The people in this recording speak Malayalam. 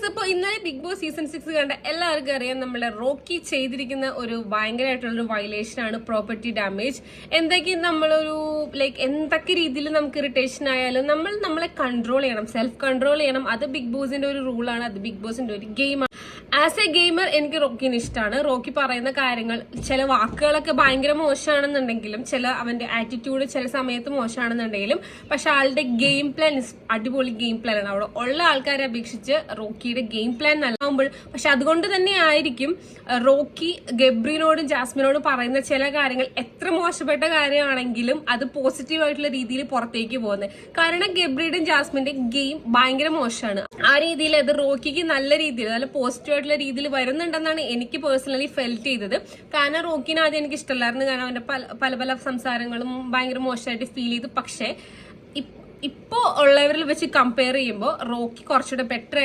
അപ്പൊ ഇന്നലെ ബിഗ് ബോസ് സീസൺ 6 കണ്ട എല്ലാവർക്കും അറിയാം നമ്മളെ റോക്കി ചെയ്തിരിക്കുന്ന ഒരു ഭയങ്കരമായിട്ടുള്ളൊരു വയലേഷൻ ആണ് പ്രോപ്പർട്ടി ഡാമേജ്. എന്തൊക്കെ നമ്മളൊരു എന്തൊക്കെ രീതിയിൽ നമുക്ക് ഇറിറ്റേഷൻ ആയാലും നമ്മളെ കൺട്രോൾ ചെയ്യണം, സെൽഫ് കൺട്രോൾ ചെയ്യണം. അത് ബിഗ് ബോസിന്റെ ഒരു റൂളാണ്, അത് ബിഗ് ബോസിന്റെ ഒരു ഗെയിമാണ്. ആസ് എ ഗെയിമർ എനിക്ക് റോക്കിന് ഇഷ്ടമാണ്. റോക്കി പറയുന്ന കാര്യങ്ങൾ, ചില വാക്കുകളൊക്കെ ഭയങ്കര മോശമാണെന്നുണ്ടെങ്കിലും, ചില അവന്റെ ആറ്റിറ്റ്യൂഡ് ചില സമയത്ത് മോശമാണെന്നുണ്ടെങ്കിലും, പക്ഷെ ആളുടെ ഗെയിം പ്ലാൻ അടിപൊളി ഗെയിം പ്ലാൻ ആണ്. അവിടെ ഉള്ള ആൾക്കാരെ അപേക്ഷിച്ച് റോക്കിയുടെ ഗെയിം പ്ലാൻ നല്ലതാകുമ്പോൾ, പക്ഷെ അതുകൊണ്ട് തന്നെ ആയിരിക്കും റോക്കി ഗബ്രിനോടും ജാസ്മിനോടും പറയുന്ന ചില കാര്യങ്ങൾ എത്ര മോശപ്പെട്ട കാര്യമാണെങ്കിലും അത് പോസിറ്റീവ് ആയിട്ടുള്ള രീതിയിൽ പുറത്തേക്ക് പോകുന്നത്. കാരണം ഗബ്രിയുടെയും ജാസ്മിന്റെയും ഗെയിം ഭയങ്കര മോശമാണ്. ആ രീതിയിൽ അത് റോക്കിക്ക് നല്ല രീതിയിൽ, നല്ല പോസിറ്റീവ് ആയിട്ടുള്ള രീതിയിൽ വരുന്നുണ്ടെന്നാണ് എനിക്ക് പേഴ്സണലി ഫെൽറ്റ് ചെയ്തത്. കാരണം റോക്കിനെ ആദ്യം എനിക്ക് ഇഷ്ടമല്ലായിരുന്നു, കാരണം അവന്റെ പല പല സംസാരങ്ങളും ഭയങ്കര മോശമായിട്ട് ഫീൽ ചെയ്തു. പക്ഷെ ഇപ്പോ ഉള്ളവരിൽ വെച്ച് കമ്പയർ ചെയ്യുമ്പോൾ റോക്കി കുറച്ചുകൂടെ ബെറ്റർ